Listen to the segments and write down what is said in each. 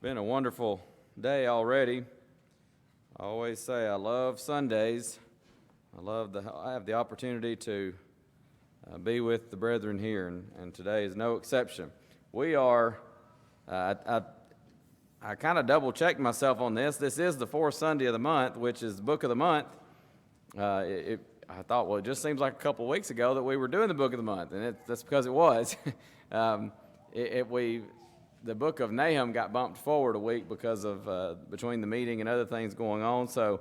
Been a wonderful day already. I always say I love Sundays. I have the opportunity to be with the brethren here, and today is no exception. We are, I kind of double-checked myself on this. This is the fourth Sunday of the month, which is the book of the month. I thought, well, it just seems like a couple of weeks ago that we were doing the book of the month, and that's because it was. The book of Nahum got bumped forward a week because of between the meeting and other things going on. So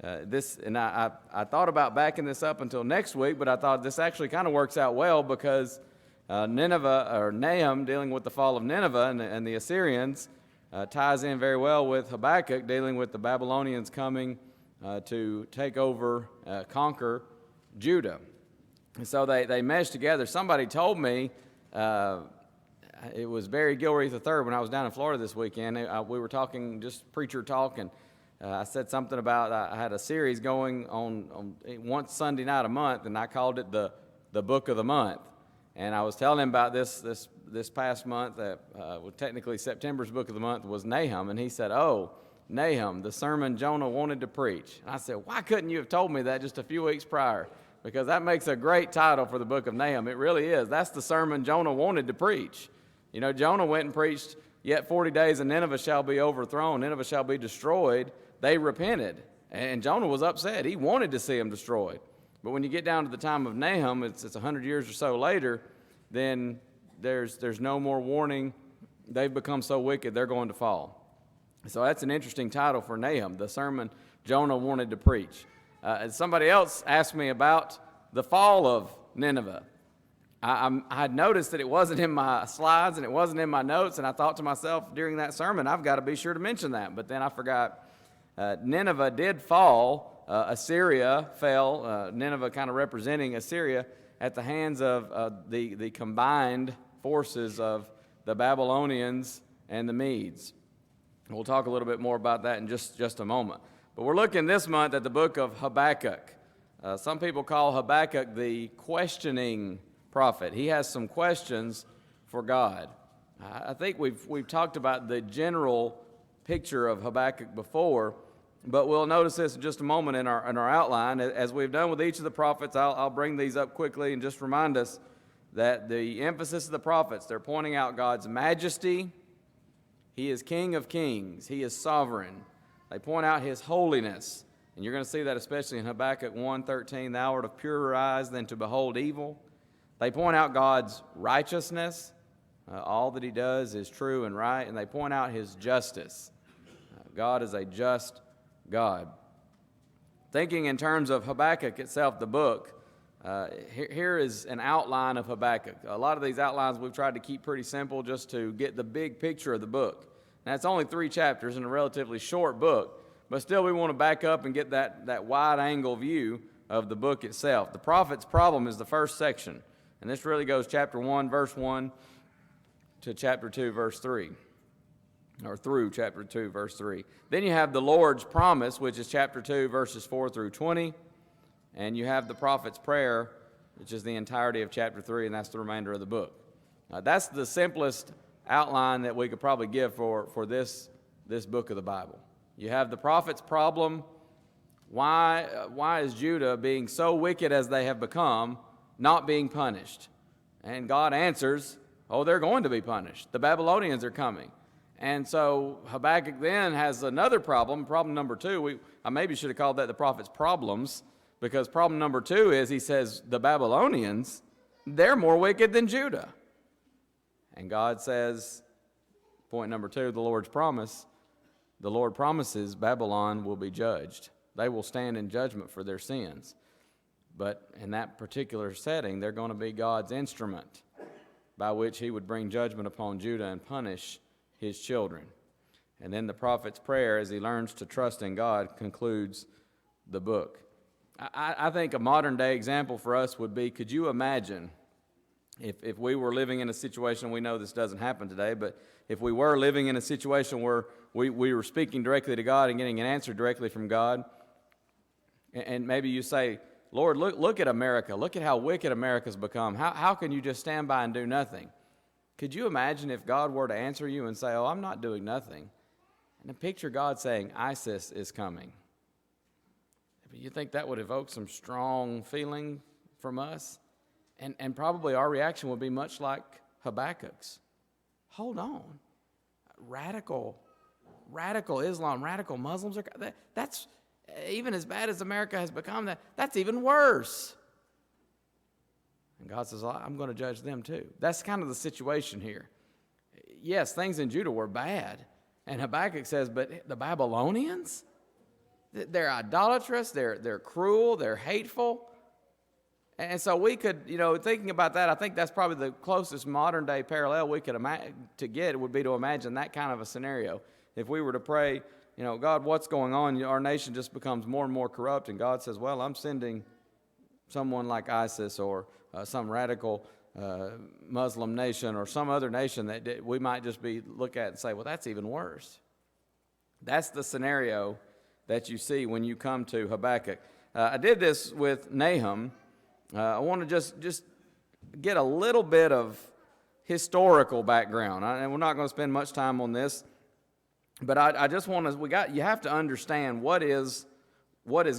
I thought about backing this up until next week, but I thought this actually kind of works out well because Nahum dealing with the fall of Nineveh and the Assyrians ties in very well with Habakkuk dealing with the Babylonians coming to take over, conquer Judah. And so they meshed together. Somebody told me. It was Barry Gilreath III when I was down in Florida this weekend. We were talking, just preacher talk, and I said something about I had a series going on once Sunday night a month, and I called it the Book of the Month. And I was telling him about this past month that technically September's Book of the Month was Nahum, and he said, "Oh, Nahum, the sermon Jonah wanted to preach." And I said, "Why couldn't you have told me that just a few weeks prior? Because that makes a great title for the Book of Nahum. It really is. That's the sermon Jonah wanted to preach." You know, Jonah went and preached, "Yet 40 days and Nineveh shall be overthrown, Nineveh shall be destroyed." They repented, and Jonah was upset. He wanted to see them destroyed. But when you get down to the time of Nahum, it's 100 years or so later, then there's no more warning. They've become so wicked, they're going to fall. So that's an interesting title for Nahum, the sermon Jonah wanted to preach. Somebody else asked me about the fall of Nineveh. I had noticed that it wasn't in my slides and it wasn't in my notes, and I thought to myself during that sermon, I've got to be sure to mention that. But then I forgot. Nineveh did fall. Assyria fell. Nineveh kind of representing Assyria at the hands of the combined forces of the Babylonians and the Medes. We'll talk a little bit more about that in just a moment. But we're looking this month at the book of Habakkuk. Some people call Habakkuk the questioning prophet. He has some questions for God. I think we've talked about the general picture of Habakkuk before, but we'll notice this in just a moment in our outline. As we've done with each of the prophets, I'll bring these up quickly and just remind us that the emphasis of the prophets, they're pointing out God's majesty. He is King of kings. He is sovereign. They point out His holiness. And you're going to see that especially in Habakkuk 1:13, "Thou art of purer eyes than to behold evil." They point out God's righteousness. All that He does is true and right. And they point out His justice. God is a just God. Thinking in terms of Habakkuk itself, the book, here is an outline of Habakkuk. A lot of these outlines we've tried to keep pretty simple just to get the big picture of the book. Now, it's only 3 chapters in a relatively short book, but still we want to back up and get that wide-angle view of the book itself. The prophet's problem is the first section. And this really goes chapter 1, verse 1 to chapter 2, verse 3, or through chapter 2, verse 3. Then you have the Lord's promise, which is chapter 2, verses 4 through 20. And you have the prophet's prayer, which is the entirety of chapter 3, and that's the remainder of the book. That's the simplest outline that we could probably give for this book of the Bible. You have the prophet's problem. Why is Judah, being so wicked as they have become, not being punished? And God answers, they're going to be punished. The Babylonians are coming. And so Habakkuk then has another problem number 2. I maybe should have called that the prophet's problems, because problem number 2 is he says the Babylonians, they're more wicked than Judah. And God says, point number 2, the Lord's promise, the Lord promises Babylon will be judged. They will stand in judgment for their sins. But in that particular setting, they're going to be God's instrument by which He would bring judgment upon Judah and punish His children. And then the prophet's prayer, as he learns to trust in God, concludes the book. I think a modern-day example for us would be, could you imagine if we were living in a situation, we know this doesn't happen today, but if we were living in a situation where we were speaking directly to God and getting an answer directly from God, and maybe you say, "Lord, look at America. Look at how wicked America's become. How can you just stand by and do nothing?" Could you imagine if God were to answer you and say, "Oh, I'm not doing nothing. And picture God saying, ISIS is coming. You think that would evoke some strong feeling from us? And probably our reaction would be much like Habakkuk's. Hold on. Radical Islam, radical Muslims, that's even as bad as America has become, that's even worse. And God says, I'm going to judge them too. That's kind of the situation here. Yes, things in Judah were bad. And Habakkuk says, but the Babylonians, they're idolatrous, they're cruel, they're hateful. And so we could, thinking about that, I think that's probably the closest modern day parallel we could to get would be to imagine that kind of a scenario. If we were to pray, God, what's going on? Our nation just becomes more and more corrupt. And God says, well, I'm sending someone like ISIS or some radical Muslim nation or some other nation that we might just look at and say, well, that's even worse. That's the scenario that you see when you come to Habakkuk. I did this with Nahum. I want to just get a little bit of historical background. And we're not going to spend much time on this, but I just want to. You have to understand what is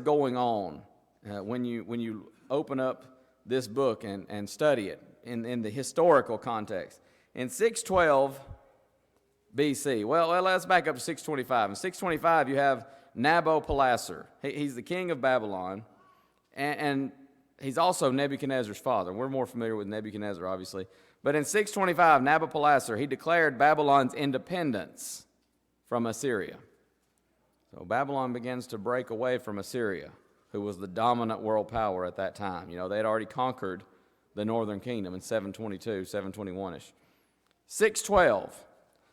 going on when you open up this book and study it in the historical context. In 612 BC, well, let's back up to 625. In 625, you have Nabopolassar. He's the king of Babylon, and he's also Nebuchadnezzar's father. We're more familiar with Nebuchadnezzar, obviously. But in 625, Nabopolassar, he declared Babylon's independence from Assyria. So Babylon begins to break away from Assyria, who was the dominant world power at that time. They had already conquered the northern kingdom in 722, 721-ish. 612,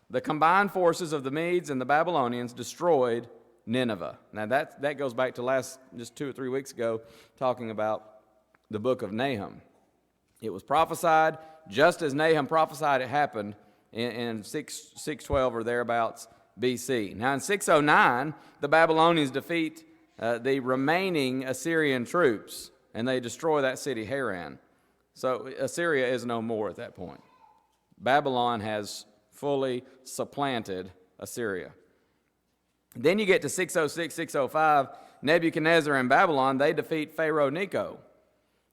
the combined forces of the Medes and the Babylonians destroyed Nineveh. Now that goes back to just 2 or 3 weeks ago, talking about the book of Nahum. It was prophesied, just as Nahum prophesied it happened in 612 or thereabouts BC. Now in 609, the Babylonians defeat the remaining Assyrian troops, and they destroy that city, Haran. So Assyria is no more at that point. Babylon has fully supplanted Assyria. Then you get to 606, 605, Nebuchadnezzar and Babylon, they defeat Pharaoh Necho.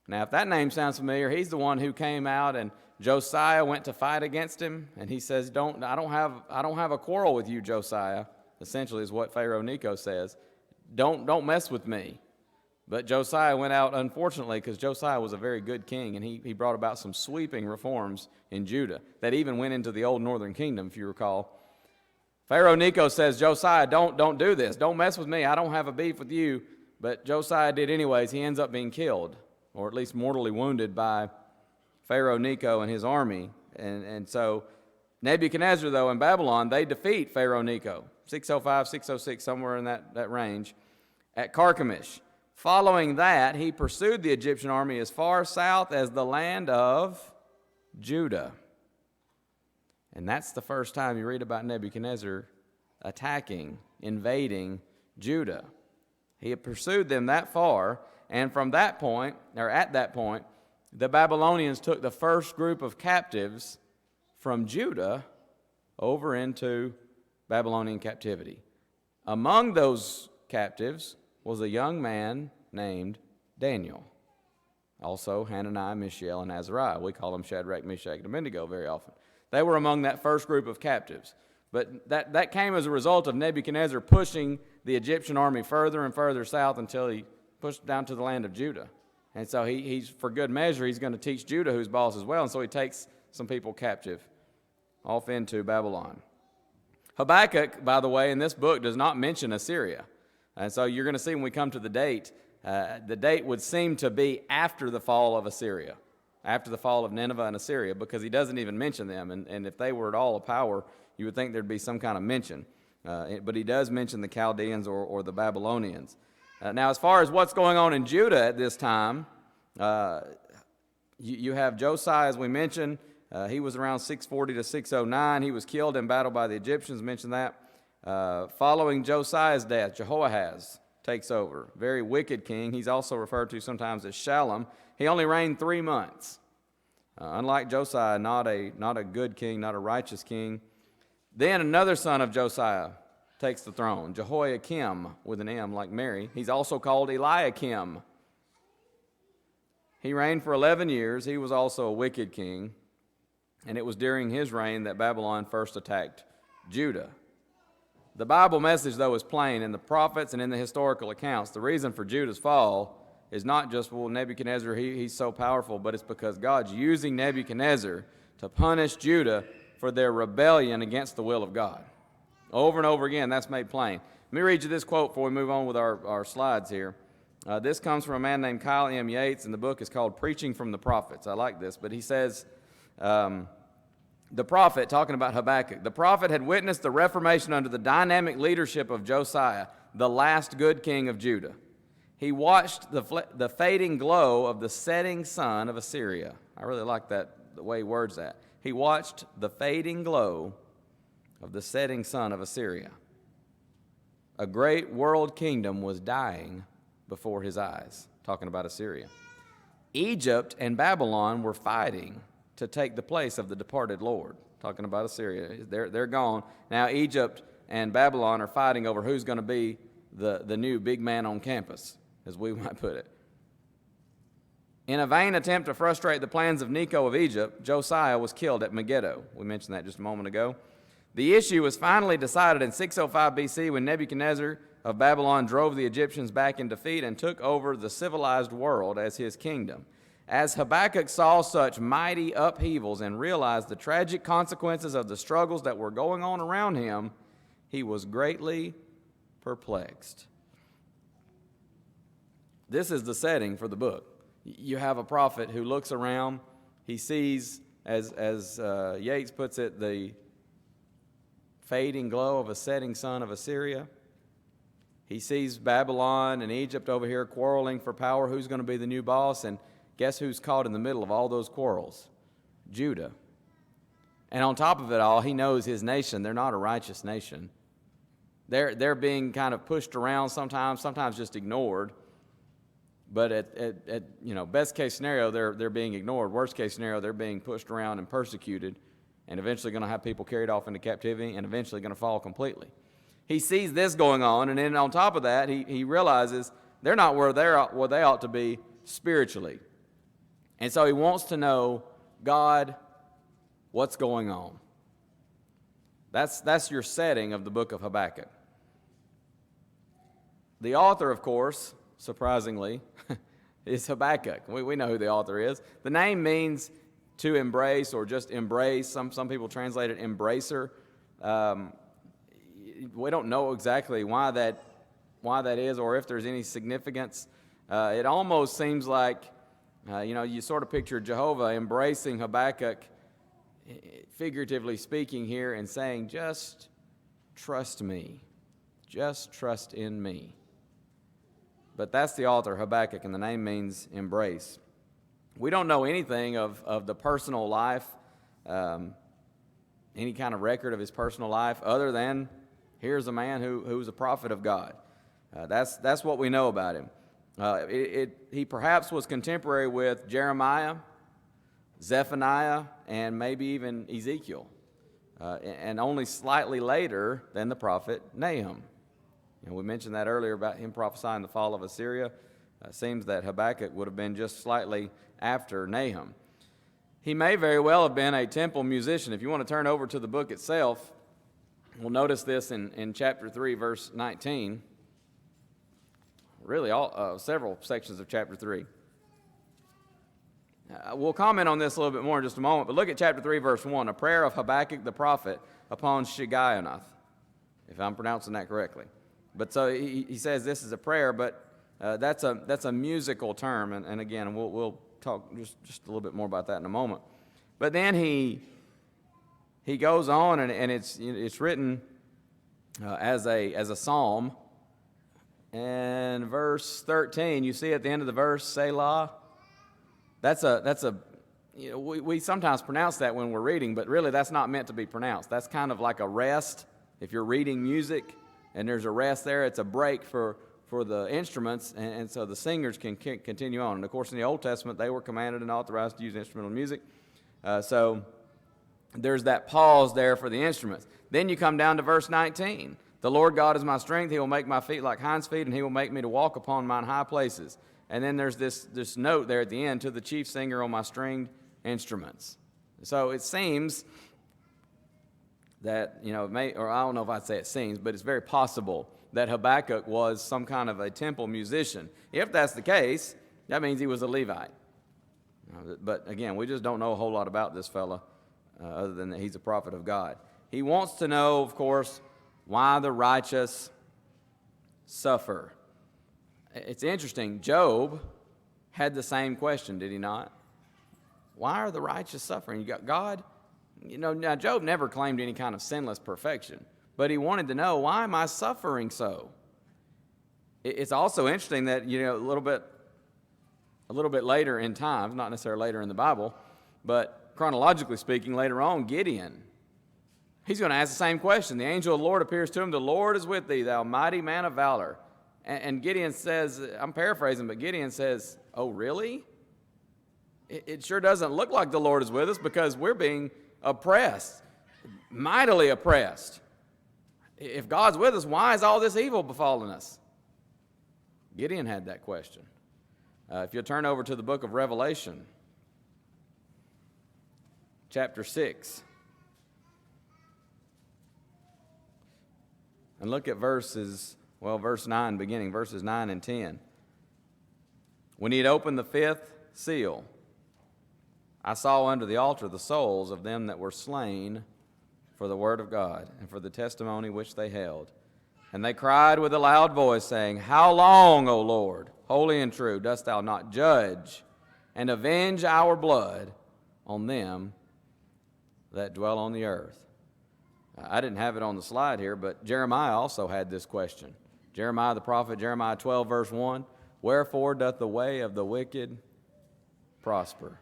Now, if that name sounds familiar, he's the one who came out and Josiah went to fight against him, and he says, I don't have a quarrel with you, Josiah, essentially is what Pharaoh Necho says. Don't mess with me. But Josiah went out, unfortunately, because Josiah was a very good king, and he brought about some sweeping reforms in Judah that even went into the old northern kingdom, if you recall. Pharaoh Necho says, Josiah, don't do this. Don't mess with me. I don't have a beef with you. But Josiah did anyways. He ends up being killed, or at least mortally wounded by Pharaoh Necho and his army. And so Nebuchadnezzar, though, in Babylon, they defeat Pharaoh Necho, 605, 606, somewhere in that range, at Carchemish. Following that, he pursued the Egyptian army as far south as the land of Judah. And that's the first time you read about Nebuchadnezzar invading Judah. He had pursued them that far, and from that point, or at that point, the Babylonians took the first group of captives from Judah over into Babylonian captivity. Among those captives was a young man named Daniel. Also Hananiah, Mishael, and Azariah. We call them Shadrach, Meshach, and Abednego very often. They were among that first group of captives. But that came as a result of Nebuchadnezzar pushing the Egyptian army further and further south until he pushed down to the land of Judah. And so he's for good measure, he's going to teach Judah who's boss as well. And so he takes some people captive off into Babylon. Habakkuk, by the way, in this book does not mention Assyria. And so you're going to see when we come to the date would seem to be after the fall of Assyria, after the fall of Nineveh and Assyria, because he doesn't even mention them. And if they were at all a power, you would think thered be some kind of mention. But he does mention the Chaldeans or the Babylonians. Now, as far as what's going on in Judah at this time, you have Josiah, as we mentioned. He was around 640 to 609. He was killed in battle by the Egyptians, mentioned that. Following Josiah's death, Jehoahaz takes over. Very wicked king. He's also referred to sometimes as Shallum. He only reigned 3 months. Unlike Josiah, not a good king, not a righteous king. Then another son of Josiah, takes the throne. Jehoiakim, with an M like Mary. He's also called Eliakim. He reigned for 11 years. He was also a wicked king. And it was during his reign that Babylon first attacked Judah. The Bible message, though, is plain in the prophets and in the historical accounts. The reason for Judah's fall is not just, well, Nebuchadnezzar, he's so powerful, but it's because God's using Nebuchadnezzar to punish Judah for their rebellion against the will of God. Over and over again, that's made plain. Let me read you this quote before we move on with our slides here. This comes from a man named Kyle M. Yates, and the book is called Preaching from the Prophets. I like this, but he says, the prophet, talking about Habakkuk, the prophet had witnessed the Reformation under the dynamic leadership of Josiah, the last good king of Judah. He watched the fading glow of the setting sun of Assyria. I really like that, the way he words that. He watched the fading glow of the setting sun of Assyria. A great world kingdom was dying before his eyes, talking about Assyria. Egypt and Babylon were fighting to take the place of the departed Lord, talking about Assyria. They're gone. Now Egypt and Babylon are fighting over who's going to be the new big man on campus, as we might put it. In a vain attempt to frustrate the plans of Necho of Egypt, Josiah was killed at Megiddo. We mentioned that just a moment ago. The issue was finally decided in 605 BC when Nebuchadnezzar of Babylon drove the Egyptians back in defeat and took over the civilized world as his kingdom. As Habakkuk saw such mighty upheavals and realized the tragic consequences of the struggles that were going on around him, he was greatly perplexed. This is the setting for the book. You have a prophet who looks around. He sees, as Yates puts it, the fading glow of a setting sun of Assyria. He sees Babylon and Egypt over here quarreling for power. Who's going to be the new boss? And guess who's caught in the middle of all those quarrels? Judah. And on top of it all, he knows his nation. They're not a righteous nation. They're being kind of pushed around sometimes just ignored. But at best case scenario, they're being ignored. Worst case scenario, they're being pushed around and persecuted, and eventually going to have people carried off into captivity, and eventually going to fall completely. He sees this going on, and then on top of that, he realizes they're not where they ought to be spiritually. And so he wants to know, God, what's going on? That's your setting of the book of Habakkuk. The author, of course, surprisingly, is Habakkuk. We know who the author is. The name means to embrace or just embrace. Some people translate it embracer. We don't know exactly why that is or if there's any significance. It almost seems like, you sort of picture Jehovah embracing Habakkuk, figuratively speaking here, and saying, just trust me. Just trust in me. But that's the author, Habakkuk, and the name means embrace. We don't know anything of the personal life, any kind of record of his personal life, other than here's a man who's a prophet of God. That's what we know about him. He perhaps was contemporary with Jeremiah, Zephaniah, and maybe even Ezekiel, and only slightly later than the prophet Nahum. We mentioned that earlier about him prophesying the fall of Assyria. Seems that Habakkuk would have been just slightly after Nahum. He may very well have been a temple musician. If you want to turn over to the book itself, we'll notice this in chapter 3, verse 19. Really, several sections of chapter 3. We'll comment on this a little bit more in just a moment, but look at chapter 3, verse 1, a prayer of Habakkuk the prophet upon Shigionoth, if I'm pronouncing that correctly. But so he says this is a prayer, but that's a musical term, and again, we'll talk just a little bit more about that in a moment. But then he goes on, and it's written as a psalm. And verse 13, you see at the end of the verse, Selah. We sometimes pronounce that when we're reading, but really that's not meant to be pronounced. That's kind of like a rest. If you're reading music and there's a rest there, it's a break for the instruments, and so the singers can continue on. And of course, in the Old Testament, they were commanded and authorized to use instrumental music. So there's that pause there for the instruments. Then you come down to verse 19. The Lord God is my strength. He will make my feet like hinds' feet, and he will make me to walk upon mine high places. And then there's this note there at the end, to the chief singer on my stringed instruments. So it seems that, it may, or I don't know if I'd say it seems, but it's very possible that Habakkuk was some kind of a temple musician. If that's the case, that means he was a Levite. But again, we just don't know a whole lot about this fella, other than that he's a prophet of God. He wants to know, of course, why the righteous suffer. It's interesting. Job had the same question, did he not? Why are the righteous suffering? You got God. Now Job never claimed any kind of sinless perfection, but he wanted to know, why am I suffering so? It's also interesting that, a little bit later in time, not necessarily later in the Bible, but chronologically speaking, later on, Gideon, he's going to ask the same question. The angel of the Lord appears to him. The Lord is with thee, thou mighty man of valor. And Gideon says, I'm paraphrasing, but Gideon says, oh, really? It sure doesn't look like the Lord is with us, because we're being oppressed, mightily oppressed. If God's with us, why is all this evil befalling us? Gideon had that question. If you'll turn over to the book of Revelation, chapter 6, and look at verse 9 beginning, verses 9 and 10. When he had opened the fifth seal, I saw under the altar the souls of them that were slain for the word of God and for the testimony which they held. And they cried with a loud voice, saying, How long, O Lord, holy and true, dost thou not judge and avenge our blood on them that dwell on the earth? I didn't have it on the slide here, but Jeremiah also had this question. Jeremiah the prophet, Jeremiah 12, verse 1, Wherefore doth the way of the wicked prosper?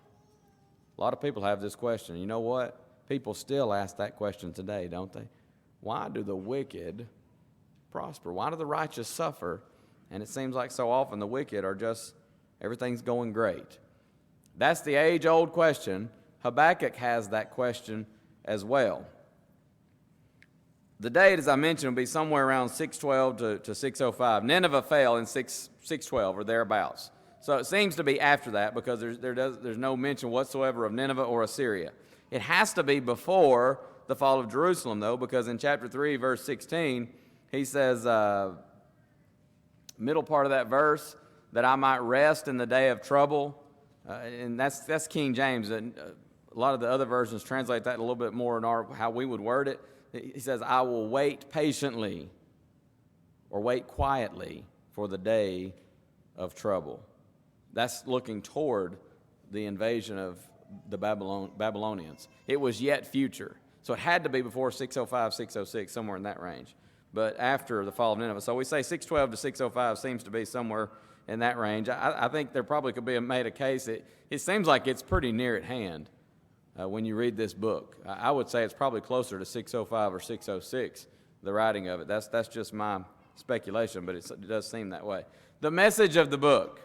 A lot of people have this question. You know what? People still ask that question today, don't they? Why do the wicked prosper? Why do the righteous suffer? And it seems like so often the wicked are just, everything's going great. That's the age-old question. Habakkuk has that question as well. The date, as I mentioned, will be somewhere around 612 to 605. Nineveh fell in 612 or thereabouts. So it seems to be after that, because there's no mention whatsoever of Nineveh or Assyria. It has to be before the fall of Jerusalem, though, because in chapter 3, verse 16, he says, middle part of that verse, that I might rest in the day of trouble. And that's King James. And a lot of the other versions translate that a little bit more in how we would word it. He says, I will wait patiently or wait quietly for the day of trouble. That's looking toward the invasion of the Babylonians. It was yet future. So it had to be before 605, 606, somewhere in that range. But after the fall of Nineveh. So we say 612 to 605 seems to be somewhere in that range. I think there probably could be made a case. It seems like it's pretty near at hand when you read this book. I would say it's probably closer to 605 or 606, the writing of it. That's just my speculation, but it does seem that way. The message of the book.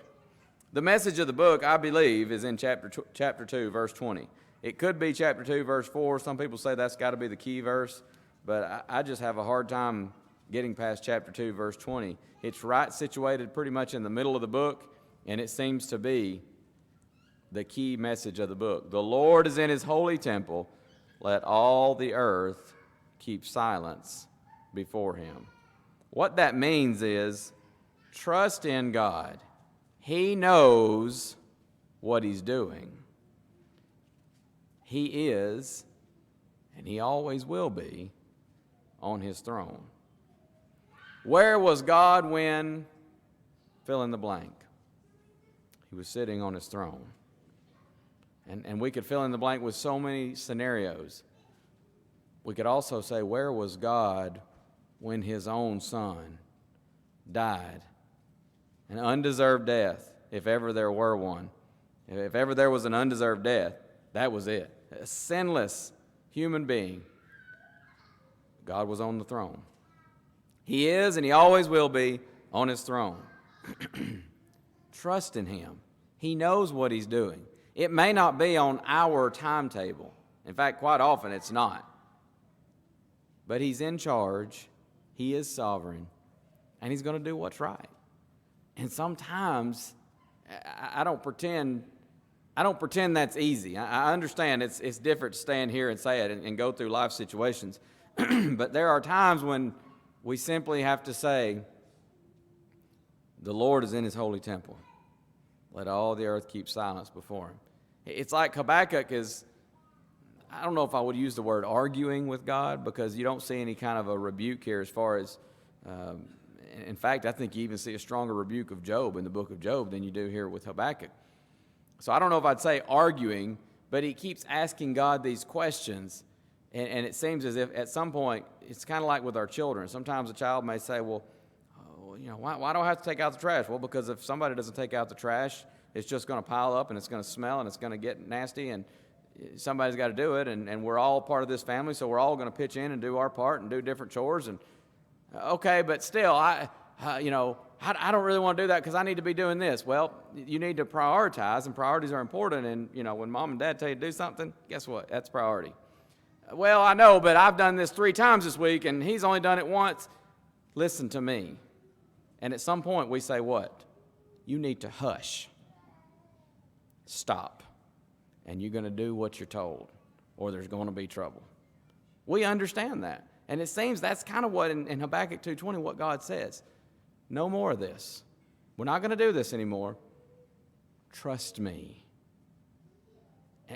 The message of the book, I believe, is in chapter 2, verse 20. It could be chapter 2, verse 4. Some people say that's got to be the key verse, but I just have a hard time getting past chapter 2, verse 20. It's right situated pretty much in the middle of the book, and it seems to be the key message of the book. The Lord is in his holy temple. Let all the earth keep silence before him. What that means is trust in God. He knows what he's doing. He is, and he always will be, on his throne. Where was God when, fill in the blank? He was sitting on his throne. And we could fill in the blank with so many scenarios. We could also say, where was God when his own son died? An undeserved death, if ever there were one. If ever there was an undeserved death, that was it. A sinless human being. God was on the throne. He is, and he always will be, on his throne. Trust in him. He knows what he's doing. It may not be on our timetable. In fact, quite often it's not. But he's in charge. He is sovereign, and He's going to do what's right. And sometimes I don't pretend that's easy. I understand it's different to stand here and say it and go through life situations. But there are times when we simply have to say, the Lord is in His holy temple. Let all the earth keep silence before Him. It's like Habakkuk is, I don't know if I would use the word arguing with God, because you don't see any kind of a rebuke here as far as, in fact, I think you even see a stronger rebuke of Job in the book of Job than you do here with Habakkuk. So I don't know if I'd say arguing, but he keeps asking God these questions, and it seems as if at some point, it's kind of like with our children. Sometimes a child may say, well, why do I have to take out the trash? Well, because if somebody doesn't take out the trash, it's just going to pile up, and it's going to smell, and it's going to get nasty, and somebody's got to do it, and we're all part of this family, so we're all going to pitch in and do our part and do different chores. And okay, but still, I don't really want to do that because I need to be doing this. Well, you need to prioritize, and priorities are important. And when mom and dad tell you to do something, guess what? That's priority. Well, I know, but I've done this 3 times this week, and he's only done it once. Listen to me. And at some point, we say what? You need to hush. Stop. And you're going to do what you're told, or there's going to be trouble. We understand that. And it seems that's kind of what in Habakkuk 2:20, what God says. No more of this. We're not going to do this anymore. Trust me.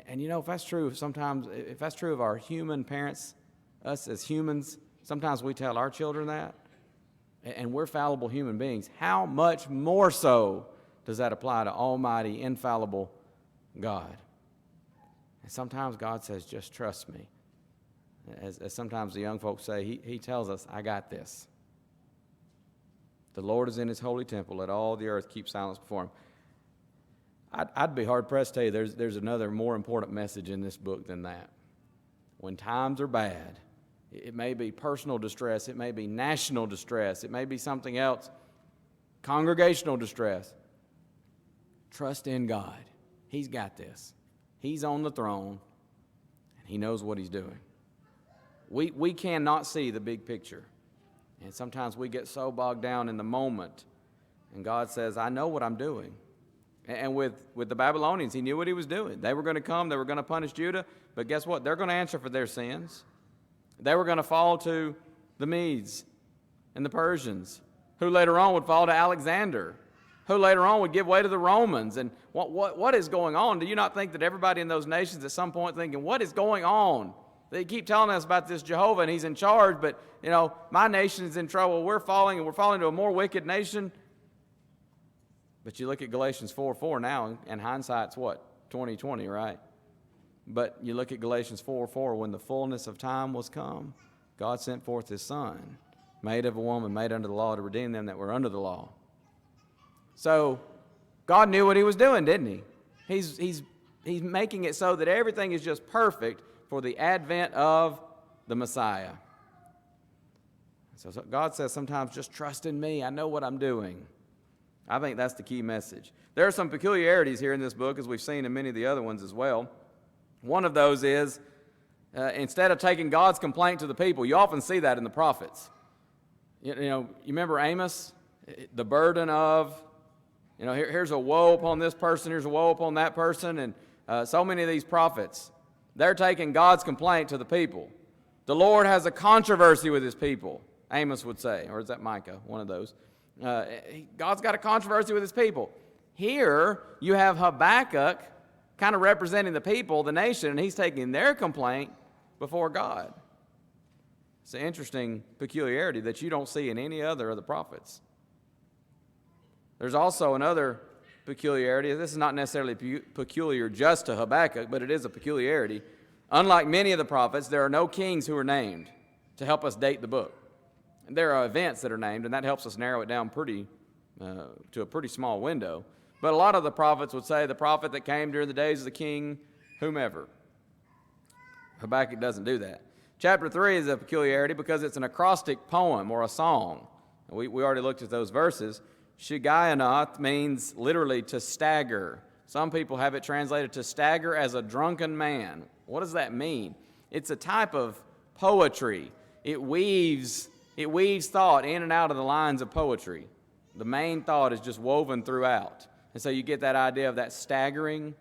And if that's true, if that's true of our human parents, us as humans, sometimes we tell our children that, and we're fallible human beings. How much more so does that apply to almighty, infallible God? And sometimes God says, just trust me. As sometimes the young folks say, he tells us, I got this. The Lord is in His holy temple. Let all the earth keep silence before Him. I'd be hard-pressed to tell you there's another more important message in this book than that. When times are bad, it may be personal distress, it may be national distress, it may be something else, congregational distress. Trust in God. He's got this. He's on the throne, and He knows what He's doing. We cannot see the big picture. And sometimes we get so bogged down in the moment. And God says, I know what I'm doing. And with the Babylonians, He knew what He was doing. They were going to come. They were going to punish Judah. But guess what? They're going to answer for their sins. They were going to fall to the Medes and the Persians, who later on would fall to Alexander, who later on would give way to the Romans. And what is going on? Do you not think that everybody in those nations at some point thinking, what is going on? They keep telling us about this Jehovah, and He's in charge, but, my nation is in trouble. We're falling to a more wicked nation. But you look at Galatians 4:4 now, and hindsight's what? 20/20, right? But you look at Galatians 4:4, when the fullness of time was come, God sent forth His Son, made of a woman, made under the law, to redeem them that were under the law. So God knew what He was doing, didn't He? He's making it so that everything is just perfect for the advent of the Messiah. So God says sometimes, just trust in me. I know what I'm doing. I think that's the key message. There are some peculiarities here in this book, as we've seen in many of the other ones as well. One of those is, instead of taking God's complaint to the people, you often see that in the prophets. You remember Amos? The burden of, here's a woe upon this person, here's a woe upon that person, and so many of these prophets, they're taking God's complaint to the people. The Lord has a controversy with His people, Amos would say, or is that Micah? One of those. God's got a controversy with His people. Here, you have Habakkuk kind of representing the people, the nation, and he's taking their complaint before God. It's an interesting peculiarity that you don't see in any other of the prophets. There's also another peculiarity. This is not necessarily peculiar just to Habakkuk, but it is a peculiarity. Unlike many of the prophets, there are no kings who are named to help us date the book. And there are events that are named, and that helps us narrow it down to a pretty small window. But a lot of the prophets would say the prophet that came during the days of the king, whomever. Habakkuk doesn't do that. Chapter 3 is a peculiarity because it's an acrostic poem or a song. We already looked at those verses. Shigayanath means literally to stagger. Some people have it translated to stagger as a drunken man. What does that mean? It's a type of poetry. It weaves It weaves thought in and out of the lines of poetry. The main thought is just woven throughout. And so you get that idea of that staggering.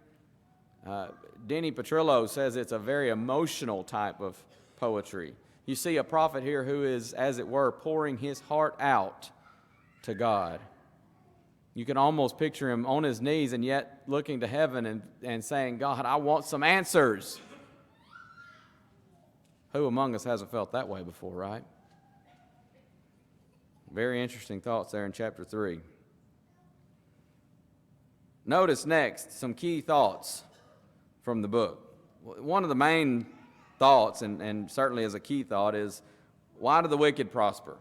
Denny Petrillo says it's a very emotional type of poetry. You see a prophet here who is, as it were, pouring his heart out to God. You can almost picture him on his knees and yet looking to heaven and saying, God, I want some answers. Who among us hasn't felt that way before, right? Very interesting thoughts there in chapter 3. Notice next some key thoughts from the book. One of the main thoughts, and certainly as a key thought, is why do the wicked prosper?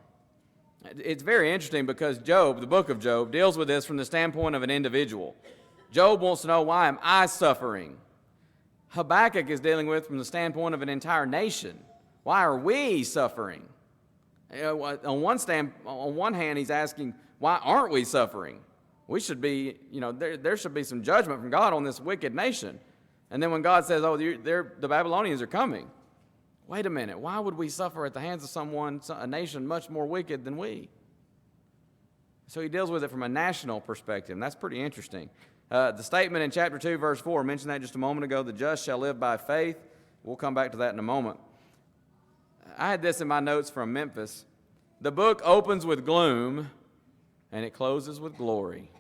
It's very interesting because Job, the book of Job, deals with this from the standpoint of an individual. Job wants to know, why am I suffering? Habakkuk is dealing with from the standpoint of an entire nation. Why are we suffering? On one hand, he's asking, why aren't we suffering? We should be, there should be some judgment from God on this wicked nation. And then when God says, the Babylonians are coming, wait a minute, why would we suffer at the hands of a nation much more wicked than we? So he deals with it from a national perspective, and that's pretty interesting. The statement in chapter 2, verse 4, I mentioned that just a moment ago, the just shall live by faith. We'll come back to that in a moment. I had this in my notes from Memphis. The book opens with gloom, and it closes with glory.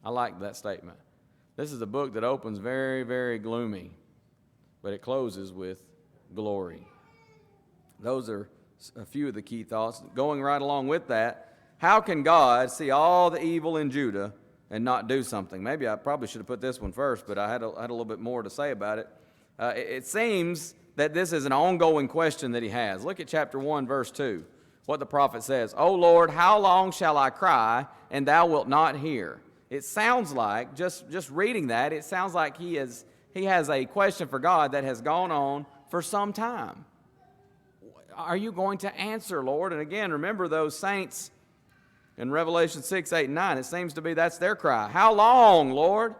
I like that statement. This is a book that opens very, very gloomy, but it closes with glory. Those are a few of the key thoughts. Going right along with that, how can God see all the evil in Judah and not do something? Maybe I probably should have put this one first, but I had a little bit more to say about it. It seems that this is an ongoing question that he has. Look at chapter 1, verse 2, what the prophet says. O Lord, how long shall I cry, and thou wilt not hear? It sounds like, just reading that, it sounds like he has a question for God that has gone on for some time. Are you going to answer, Lord? And again, remember those saints in Revelation 6, 8, and 9. It seems to be that's their cry. How long, Lord?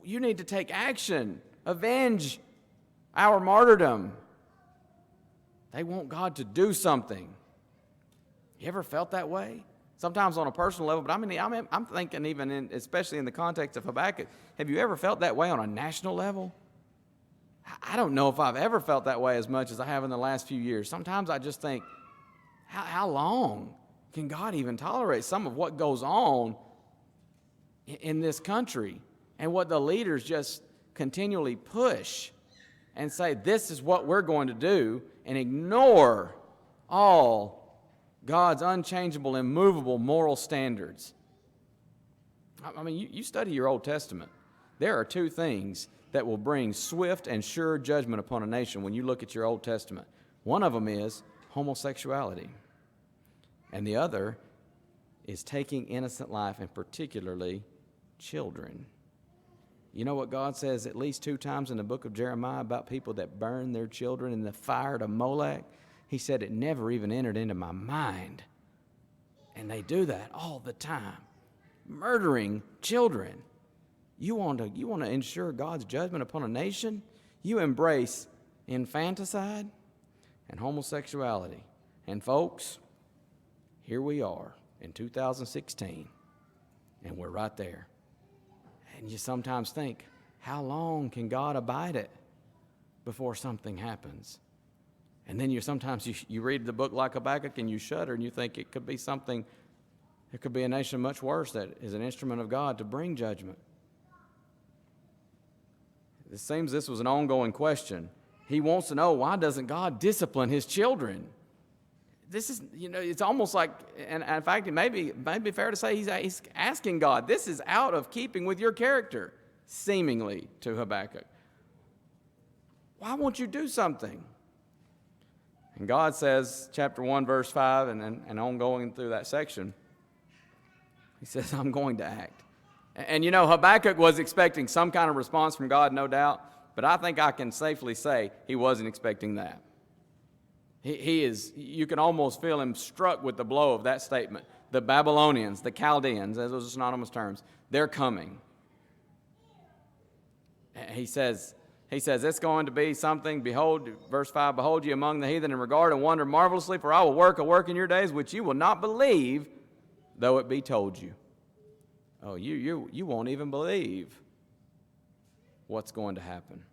You need to take action. Avenge our martyrdom. They want God to do something. You ever felt that way? Sometimes on a personal level, but I'm thinking even especially in the context of Habakkuk, have you ever felt that way on a national level? I don't know if I've ever felt that way as much as I have in the last few years. Sometimes I just think, how long can God even tolerate some of what goes on in this country and what the leaders just continually push and say, this is what we're going to do, and ignore all God's unchangeable, immovable moral standards? I mean, you study your Old Testament. There are two things that will bring swift and sure judgment upon a nation when you look at your Old Testament. One of them is homosexuality, and the other is taking innocent life, and particularly children. You know what God says at least 2 times in the book of Jeremiah about people that burn their children in the fire to Molech? He said, it never even entered into my mind. And they do that all the time, murdering children. You want to ensure God's judgment upon a nation? You embrace infanticide and homosexuality. And folks, here we are in 2016, and we're right there. And you sometimes think, how long can God abide it before something happens? And then sometimes you read the book like Habakkuk and you shudder and you think it could be something, it could be a nation much worse that is an instrument of God to bring judgment. It seems this was an ongoing question. He wants to know, why doesn't God discipline his children? This is, it's almost like, and in fact, it may be fair to say he's asking God, this is out of keeping with your character, seemingly, to Habakkuk. Why won't you do something? And God says, chapter 1, verse 5, and ongoing through that section, he says, I'm going to act. And Habakkuk was expecting some kind of response from God, no doubt, but I think I can safely say he wasn't expecting that. He is, you can almost feel him struck with the blow of that statement. The Babylonians, the Chaldeans, as those are synonymous terms, they're coming. He says, He says it's going to be something, behold, verse 5, behold ye among the heathen and regard and wonder marvelously, for I will work a work in your days which you will not believe, though it be told you. Oh, you won't even believe what's going to happen.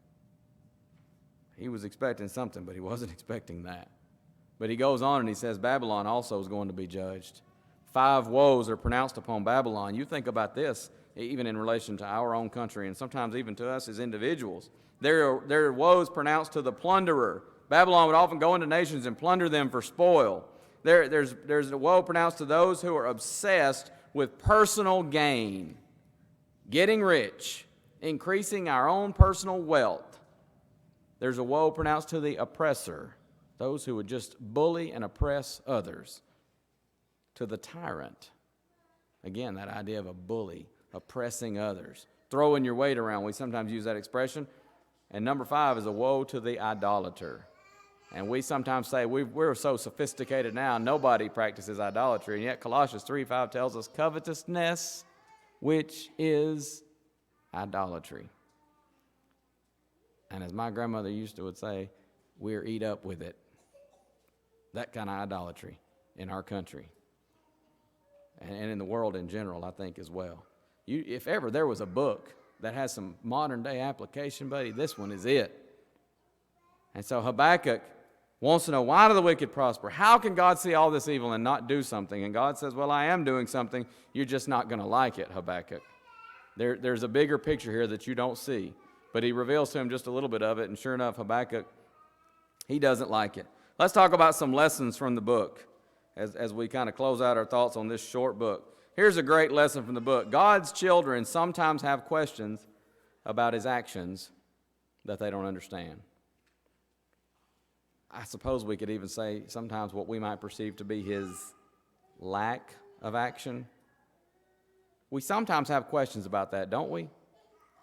He was expecting something, but he wasn't expecting that. But he goes on and he says Babylon also is going to be judged. 5 woes are pronounced upon Babylon. You think about this, even in relation to our own country and sometimes even to us as individuals. There are woes pronounced to the plunderer. Babylon would often go into nations and plunder them for spoil. There's a woe pronounced to those who are obsessed with personal gain, getting rich, increasing our own personal wealth. There's a woe pronounced to the oppressor, those who would just bully and oppress others. To the tyrant, again, that idea of a bully, oppressing others, throwing your weight around. We sometimes use that expression. And number 5 is a woe to the idolater. And we sometimes say we're so sophisticated now, nobody practices idolatry. And yet Colossians 3:5 tells us covetousness, which is idolatry. And as my grandmother would say, we're eat up with it. That kind of idolatry in our country. And in the world in general, I think, as well. If ever there was a book that has some modern-day application, buddy, this one is it. And so Habakkuk wants to know, why do the wicked prosper? How can God see all this evil and not do something? And God says, well, I am doing something. You're just not going to like it, Habakkuk. There's a bigger picture here that you don't see. But he reveals to him just a little bit of it, and sure enough, Habakkuk, he doesn't like it. Let's talk about some lessons from the book as we kind of close out our thoughts on this short book. Here's a great lesson from the book. God's children sometimes have questions about his actions that they don't understand. I suppose we could even say sometimes what we might perceive to be his lack of action. We sometimes have questions about that, don't we?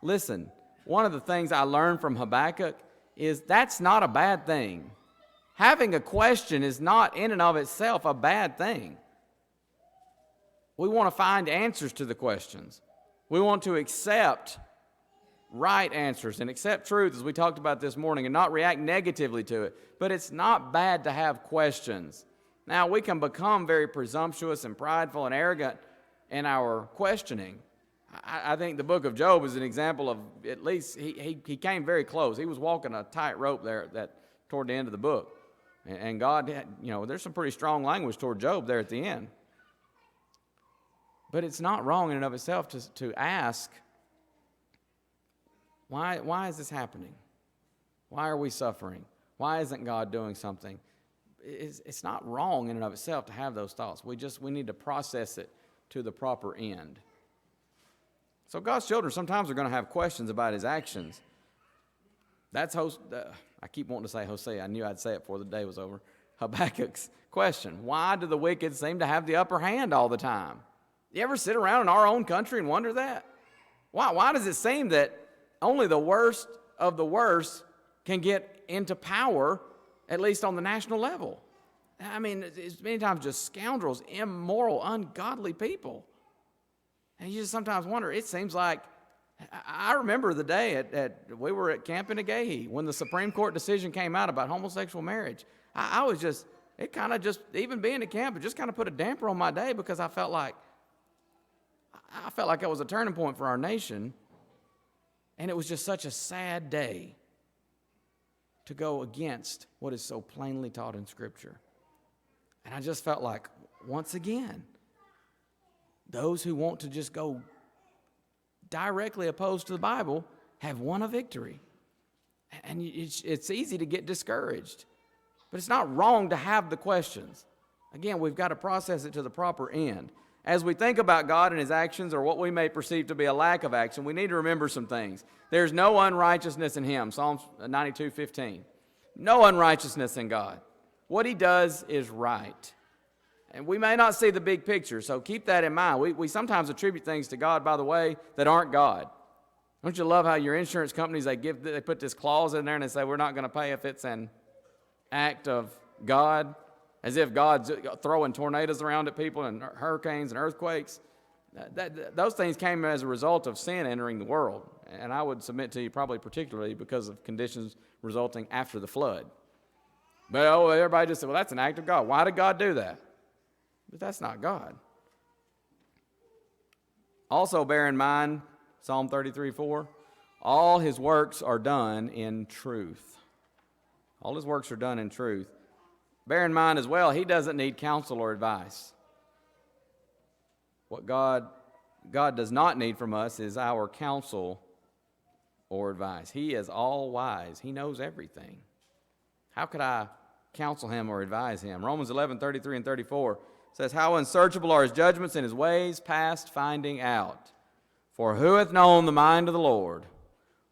Listen, one of the things I learned from Habakkuk is that's not a bad thing. Having a question is not in and of itself a bad thing. We want to find answers to the questions. We want to accept right answers and accept truth, as we talked about this morning, and not react negatively to it. But it's not bad to have questions. Now, we can become very presumptuous and prideful and arrogant in our questioning. I think the book of Job is an example of, at least he came very close. He was walking a tightrope there toward the end of the book. And God had, there's some pretty strong language toward Job there at the end. But it's not wrong in and of itself to ask, why is this happening? Why are we suffering? Why isn't God doing something? It's not wrong in and of itself to have those thoughts. We need to process it to the proper end. So God's children sometimes are going to have questions about his actions. That's I keep wanting to say Hosea. I knew I'd say it before the day was over. Habakkuk's question. Why do the wicked seem to have the upper hand all the time? You ever sit around in our own country and wonder that? Why does it seem that only the worst of the worst can get into power, at least on the national level? I mean, it's many times just scoundrels, immoral, ungodly people. And you just sometimes wonder, it seems like, I remember the day we were at Camp in Agahey when the Supreme Court decision came out about homosexual marriage. I was just, it kind of just, even being at camp, it just kind of put a damper on my day because I felt like it was a turning point for our nation. And it was just such a sad day to go against what is so plainly taught in Scripture. And I just felt like, once again, those who want to just go directly opposed to the Bible have won a victory. And it's easy to get discouraged. But it's not wrong to have the questions. Again, we've got to process it to the proper end. As we think about God and his actions, or what we may perceive to be a lack of action, we need to remember some things. There's no unrighteousness in him, Psalms 92:15. No unrighteousness in God. What he does is right. And we may not see the big picture, so keep that in mind. We sometimes attribute things to God, by the way, that aren't God. Don't you love how your insurance companies, they put this clause in there and they say, we're not going to pay if it's an act of God, as if God's throwing tornadoes around at people and hurricanes and earthquakes. Those things came as a result of sin entering the world. And I would submit to you probably particularly because of conditions resulting after the flood. But everybody just said, well, that's an act of God. Why did God do that? But that's not God. Also bear in mind, Psalm 33:4, all his works are done in truth. All his works are done in truth. Bear in mind as well, he doesn't need counsel or advice. What God does not need from us is our counsel or advice. He is all wise. He knows everything. How could I counsel him or advise him? Romans 11:33 and 34 says, how unsearchable are his judgments and his ways past finding out. For who hath known the mind of the Lord,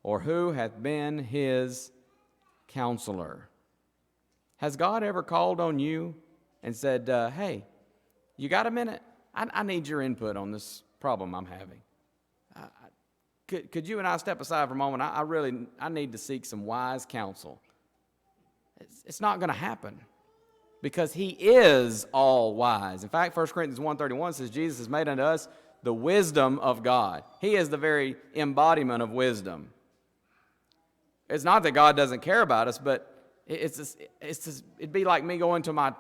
or who hath been his counselor? Has God ever called on you and said, hey, you got a minute? I need your input on this problem I'm having. Could you and I step aside for a moment? I need to seek some wise counsel. It's not going to happen because he is all wise. In fact, 1 Corinthians 1:31 says Jesus has made unto us the wisdom of God. He is the very embodiment of wisdom. It's not that God doesn't care about us, but it'd be like me going to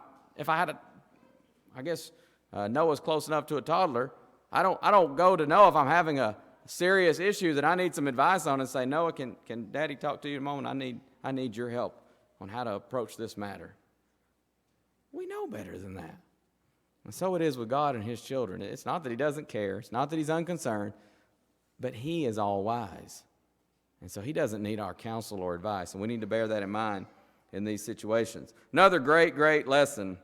Noah's close enough to a toddler. I don't go to Noah if I'm having a serious issue that I need some advice on and say, Noah, can Daddy talk to you a moment? I need your help on how to approach this matter. We know better than that. And so it is with God and his children. It's not that he doesn't care. It's not that he's unconcerned, but he is all wise. And so he doesn't need our counsel or advice. And we need to bear that in mind in these situations. Another great, great lesson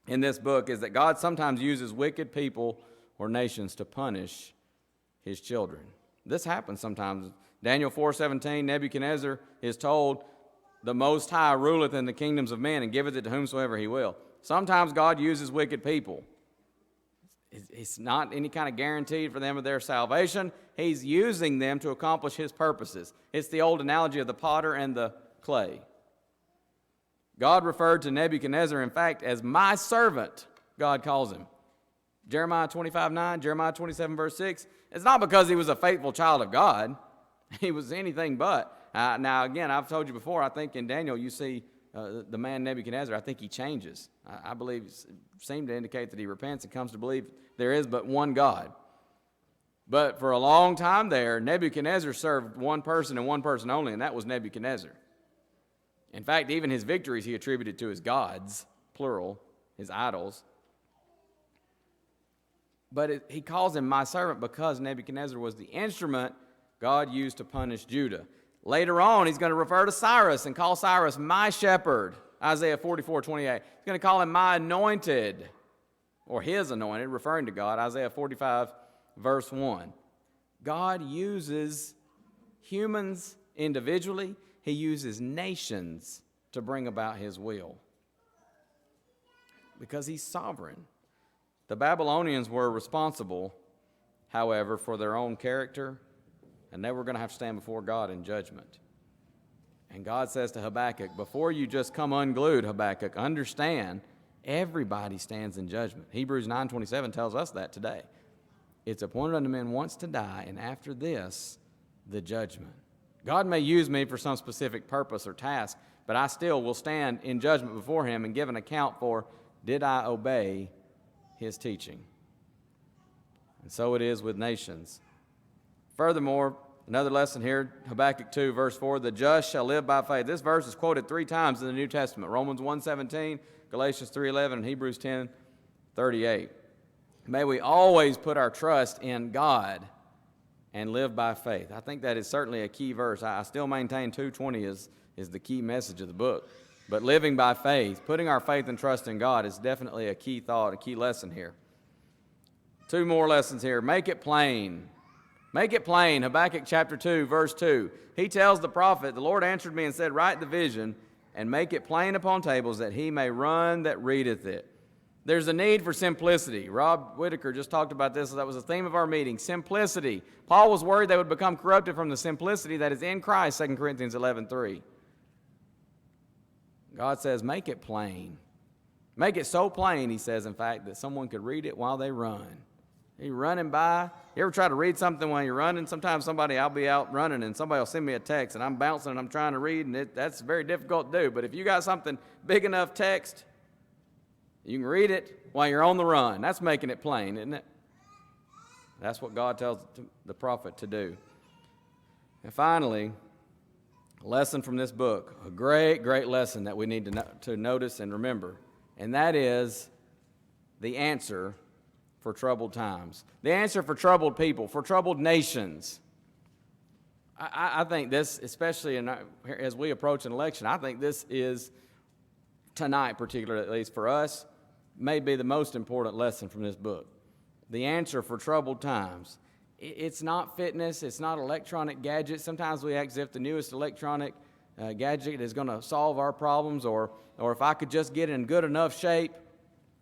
in this book is that God sometimes uses wicked people or nations to punish his children. This happens sometimes. Daniel 4:17, Nebuchadnezzar is told, the Most High ruleth in the kingdoms of men and giveth it to whomsoever he will. Sometimes God uses wicked people. It's not any kind of guarantee for them of their salvation. He's using them to accomplish his purposes. It's the old analogy of the potter and the clay. God referred to Nebuchadnezzar, in fact, as my servant, God calls him. Jeremiah 25:9, Jeremiah 27 verse 6. It's not because he was a faithful child of God. He was anything but. Now, again, I've told you before, I think in Daniel you see the man Nebuchadnezzar, I think he changes. I believe it seemed to indicate that he repents and comes to believe there is but one God. But for a long time there, Nebuchadnezzar served one person and one person only, and that was Nebuchadnezzar. In fact, even his victories he attributed to his gods, plural, his idols. But he calls him my servant because Nebuchadnezzar was the instrument God used to punish Judah. Later on, he's going to refer to Cyrus and call Cyrus my shepherd, Isaiah 44:28. He's going to call him my anointed, or his anointed, referring to God, Isaiah 45, verse 1. God uses humans individually. He uses nations to bring about his will because he's sovereign. The Babylonians were responsible, however, for their own character, and they were going to have to stand before God in judgment. And God says to Habakkuk, before you just come unglued, Habakkuk, understand everybody stands in judgment. Hebrews 9:27 tells us that today. It's appointed unto men once to die, and after this, the judgment. God may use me for some specific purpose or task, but I still will stand in judgment before him and give an account for, did I obey his teaching? And so it is with nations. Furthermore, another lesson here, Habakkuk 2, verse 4, the just shall live by faith. This verse is quoted 3 times in the New Testament, Romans 1:17, Galatians 3:11, and Hebrews 10:38. May we always put our trust in God and live by faith. I think that is certainly a key verse. I still maintain 2:20 is the key message of the book. But living by faith, putting our faith and trust in God is definitely a key thought, a key lesson here. 2 more lessons here. Make it plain. Make it plain. Habakkuk chapter 2, verse 2. He tells the prophet, the Lord answered me and said, write the vision and make it plain upon tables that he may run that readeth it. There's a need for simplicity. Rob Whitaker just talked about this. That was the theme of our meeting, simplicity. Paul was worried they would become corrupted from the simplicity that is in Christ, 2 Corinthians 11:3. God says, make it plain. Make it so plain, he says, in fact, that someone could read it while they run. You running by. You ever try to read something while you're running? Sometimes I'll be out running and somebody will send me a text and I'm bouncing and I'm trying to read, and that's very difficult to do. But if you got something big enough text, you can read it while you're on the run. That's making it plain, isn't it? That's what God tells the prophet to do. And finally, a lesson from this book, a great, great lesson that we need to notice and remember, and that is the answer for troubled times. The answer for troubled people, for troubled nations. I think this, especially as we approach an election, I think this is, tonight particularly at least for us, may be the most important lesson from this book. The answer for troubled times. It's not fitness. It's not electronic gadgets. Sometimes we act as if the newest electronic gadget is going to solve our problems, or if I could just get in good enough shape.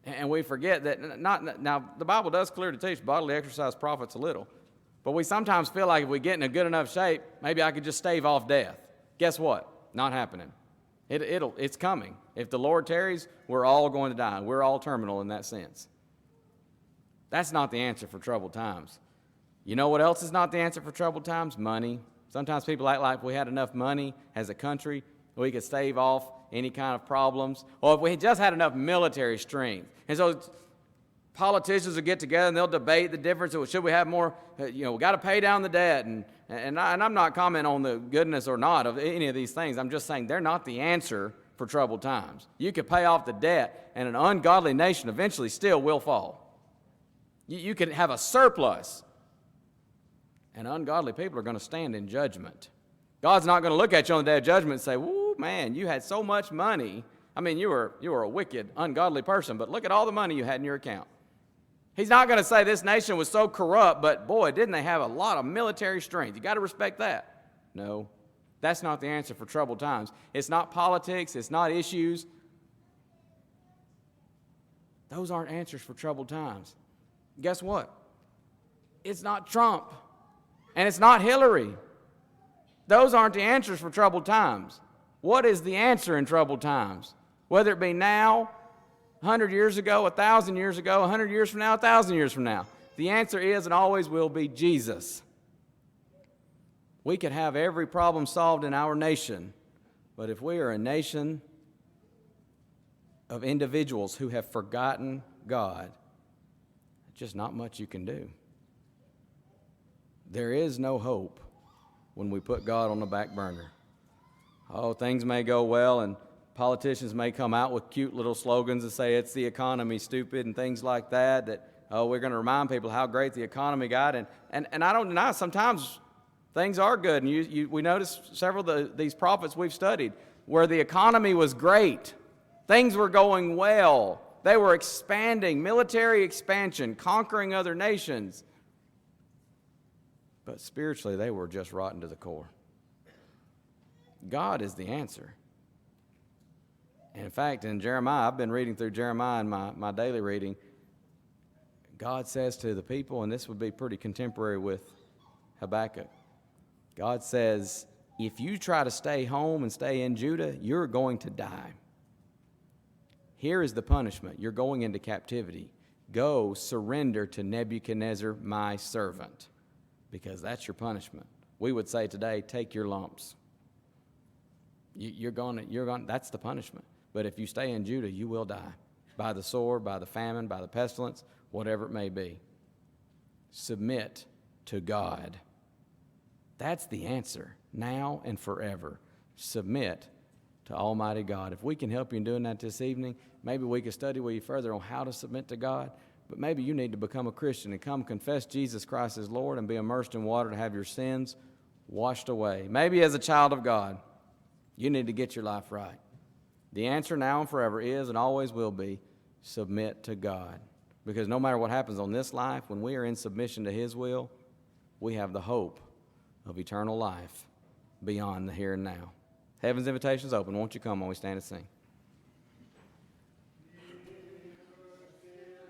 And we forget that now the Bible does clearly teach bodily exercise profits a little. But we sometimes feel like if we get in a good enough shape, maybe I could just stave off death. Guess what? Not happening. It's coming. If the Lord tarries, we're all going to die. We're all terminal in that sense. That's not the answer for troubled times. You know what else is not the answer for troubled times? Money. Sometimes people act like if we had enough money as a country, we could stave off any kind of problems. Or if we just had enough military strength. And so politicians will get together and they'll debate the difference of should we have more, we got to pay down the debt. And I'm not commenting on the goodness or not of any of these things. I'm just saying they're not the answer for troubled times. You could pay off the debt and an ungodly nation eventually still will fall. You could have a surplus, and ungodly people are going to stand in judgment. God's not going to look at you on the day of judgment and say, "Woo, man, you had so much money. I mean, you were a wicked, ungodly person, but look at all the money you had in your account." He's not going to say this nation was so corrupt, but boy, didn't they have a lot of military strength. You got to respect that. No, that's not the answer for troubled times. It's not politics. It's not issues. Those aren't answers for troubled times. Guess what? It's not Trump, and it's not Hillary. Those aren't the answers for troubled times. What is the answer in troubled times? Whether it be now, 100 years ago, 1,000 years ago, 100 years from now, 1,000 years from now. The answer is and always will be Jesus. We could have every problem solved in our nation, but if we are a nation of individuals who have forgotten God, just not much you can do. There is no hope when we put God on the back burner. Oh, things may go well, and politicians may come out with cute little slogans and say it's the economy, stupid, and things like that we're going to remind people how great the economy got. And I don't deny sometimes things are good. And we notice several of these prophets we've studied where the economy was great. Things were going well. They were expanding, military expansion, conquering other nations. But spiritually, they were just rotten to the core. God is the answer. And in fact, in Jeremiah, I've been reading through Jeremiah in my daily reading. God says to the people, and this would be pretty contemporary with Habakkuk. God says, if you try to stay home and stay in Judah, you're going to die. Here is the punishment. You're going into captivity. Go surrender to Nebuchadnezzar, my servant, because that's your punishment. We would say today, take your lumps. You're going. That's the punishment. But if you stay in Judah, you will die by the sword, by the famine, by the pestilence, whatever it may be. Submit to God. That's the answer, now and forever. Submit to Almighty God. If we can help you in doing that this evening, maybe we can study with you further on how to submit to God. But maybe you need to become a Christian and come confess Jesus Christ as Lord and be immersed in water to have your sins washed away. Maybe as a child of God, you need to get your life right. The answer now and forever is and always will be submit to God. Because no matter what happens on this life, when we are in submission to His will, we have the hope of eternal life beyond the here and now. Heaven's invitation is open. Won't you come while we stand and sing?